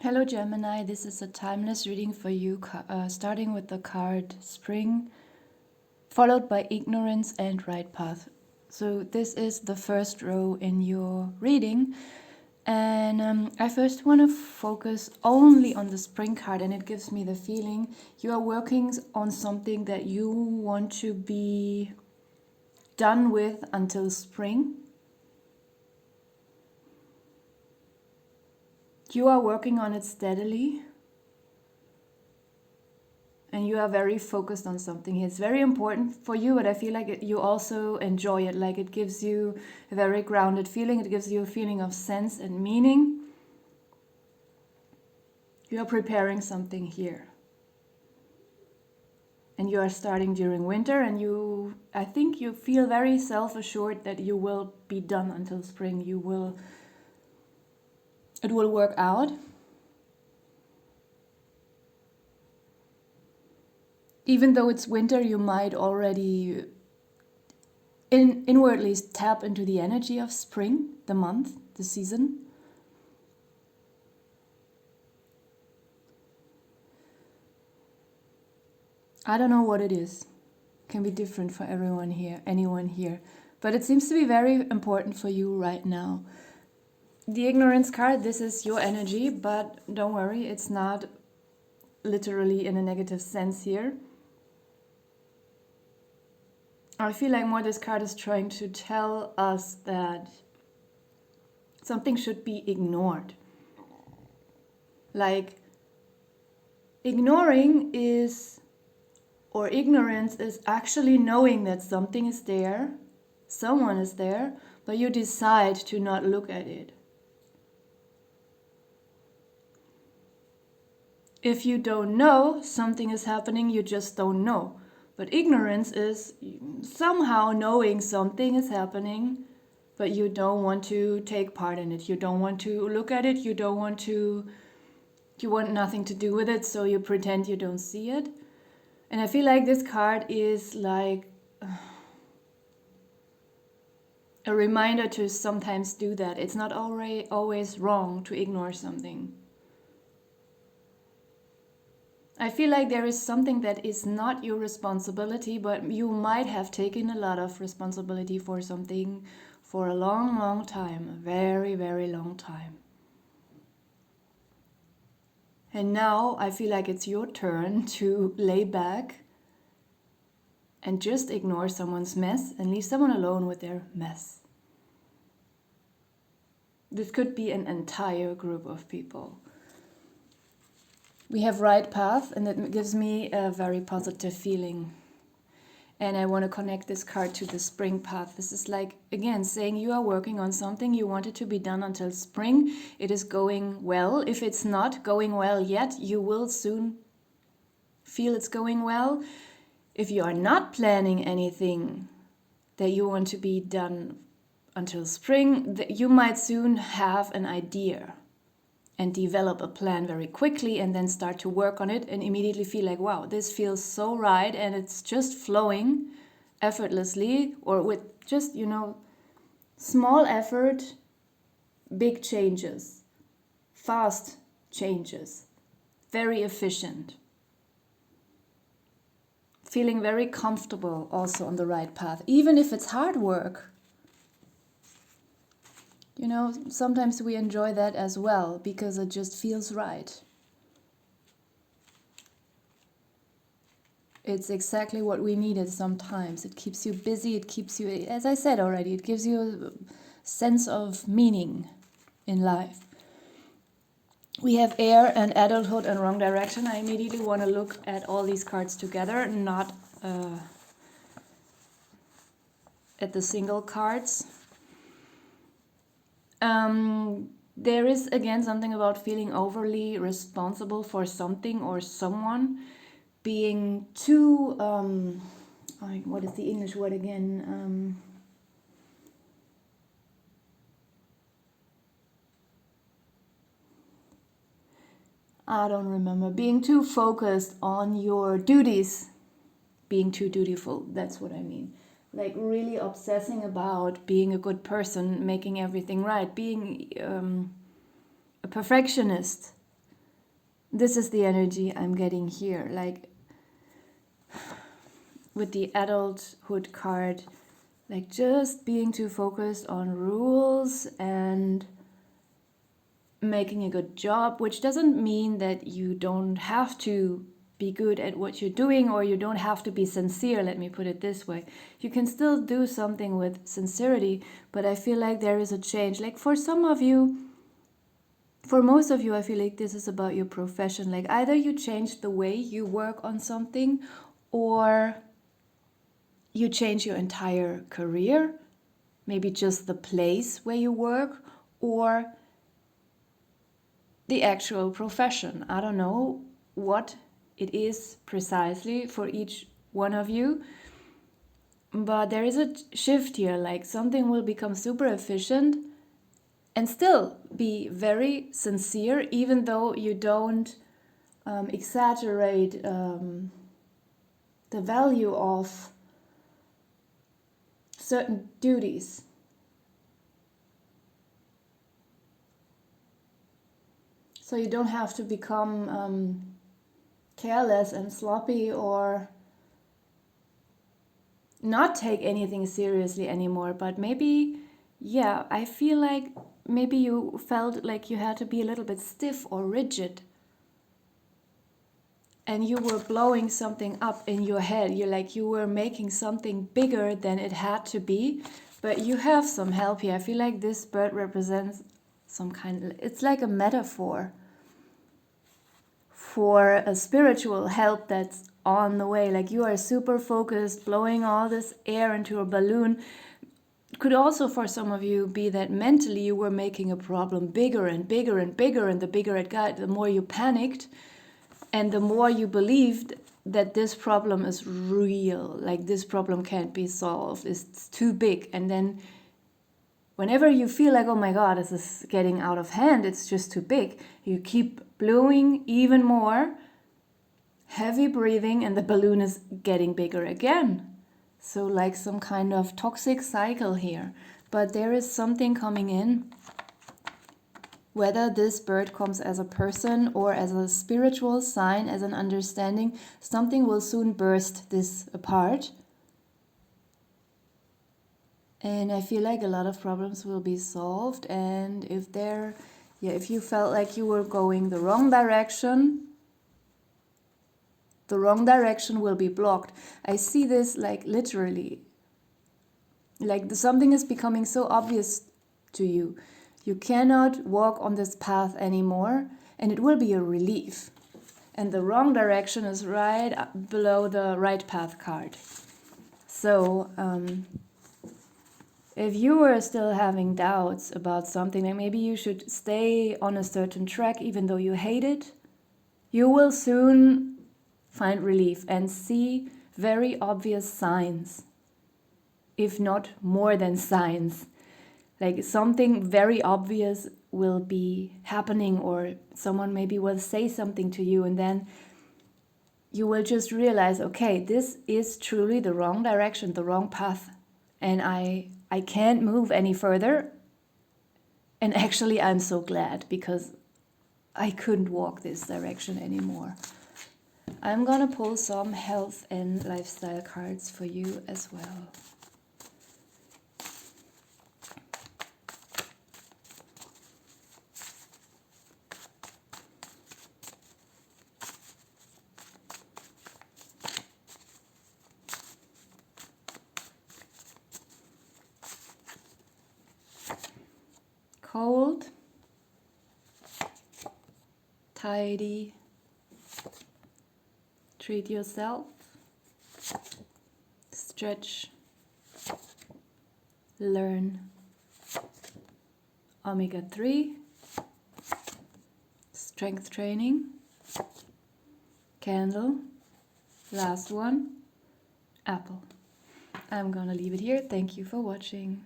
Hello Gemini, this is a timeless reading for you, starting with the card Spring, followed by Ignorance and Right Path. So this is the first row in your reading, and I first want to focus only on the Spring card, and it gives me the feeling you are working on something that you want to be done with until spring. You are working on it steadily. And you are very focused on something. It's very important for you, but I feel like you also enjoy it. Like it gives you a very grounded feeling. It gives you a feeling of sense and meaning. You are preparing something here. And you are starting during winter, and I think you feel very self-assured that you will be done until spring. It will work out. Even though it's winter, you might already inwardly tap into the energy of spring, the month, the season. I don't know what it is. It can be different for anyone here. But it seems to be very important for you right now. The ignorance card, this is your energy, but don't worry, it's not literally in a negative sense here. I feel like more this card is trying to tell us that something should be ignored. Like, ignorance is actually knowing that something is there, someone is there, but you decide to not look at it. If you don't know something is happening, you just don't know. But ignorance is somehow knowing something is happening, but you don't want to take part in it. You don't want to look at it. You want nothing to do with it, so you pretend you don't see it. And I feel like this card is like a reminder to sometimes do that. It's not always wrong to ignore something. I feel like there is something that is not your responsibility, but you might have taken a lot of responsibility for something for a long, long time, a very, very long time. And now I feel like it's your turn to lay back and just ignore someone's mess and leave someone alone with their mess. This could be an entire group of people. We have right path, and it gives me a very positive feeling. And I want to connect this card to the spring path. This is like, again, saying you are working on something. You want it to be done until spring. It is going well. If it's not going well yet, you will soon feel it's going well. If you are not planning anything that you want to be done until spring, you might soon have an idea and develop a plan very quickly, and then start to work on it and immediately feel like, wow, this feels so right, and it's just flowing effortlessly, or with just, small effort, big changes, fast changes, very efficient. Feeling very comfortable also on the right path, even if it's hard work. Sometimes we enjoy that as well because it just feels right. It's exactly what we needed sometimes. It keeps you busy, it keeps you, as I said already, it gives you a sense of meaning in life. We have air and adulthood and wrong direction. I immediately want to look at all these cards together, not at the single cards. There is again something about feeling overly responsible for something or someone, being too what is the English word again? I don't remember. Being too focused on your duties, being too dutiful, that's what I mean. Like really obsessing about being a good person, making everything right, being a perfectionist. This is the energy I'm getting here. Like with the adulthood card, like just being too focused on rules and making a good job, which doesn't mean that you don't have to be good at what you're doing or you don't have to be sincere, let me put it this way. You can still do something with sincerity, but I feel like there is a change. Like for some of you, for most of you, I feel like this is about your profession. Like either you change the way you work on something or you change your entire career, maybe just the place where you work or the actual profession. I don't know what it is precisely for each one of you, but there is a shift here. Like something will become super efficient and still be very sincere, even though you don't exaggerate the value of certain duties. So you don't have to become careless and sloppy or not take anything seriously anymore. But maybe, yeah, I feel like maybe you felt like you had to be a little bit stiff or rigid. And you were blowing something up in your head. You were making something bigger than it had to be. But you have some help here. I feel like this bird represents some kind of, it's like a metaphor for a spiritual help that's on the way. Like you are super focused, blowing all this air into a balloon. It could also for some of you be that mentally you were making a problem bigger and bigger and bigger, and the bigger it got, the more you panicked and the more you believed that this problem is real, like this problem can't be solved, it's too big. And then whenever you feel like, oh my God, this is getting out of hand, it's just too big, you keep blowing even more, heavy breathing, and the balloon is getting bigger again. So like some kind of toxic cycle here. But there is something coming in, whether this bird comes as a person or as a spiritual sign, as an understanding, something will soon burst this apart. And I feel like a lot of problems will be solved. And if you felt like you were going the wrong direction will be blocked. I see this like literally. Like something is becoming so obvious to you. You cannot walk on this path anymore, and it will be a relief. And the wrong direction is right below the right path card. So if you were still having doubts about something, like maybe you should stay on a certain track even though you hate it, you will soon find relief and see very obvious signs, if not more than signs. Like something very obvious will be happening, or someone maybe will say something to you, and then you will just realize, okay, this is truly the wrong direction, the wrong path, and I can't move any further. And actually I'm so glad, because I couldn't walk this direction anymore. I'm gonna pull some health and lifestyle cards for you as well. Cold, tidy, treat yourself, stretch, learn, omega-3, strength training, candle, last one, apple. I'm gonna leave it here. Thank you for watching.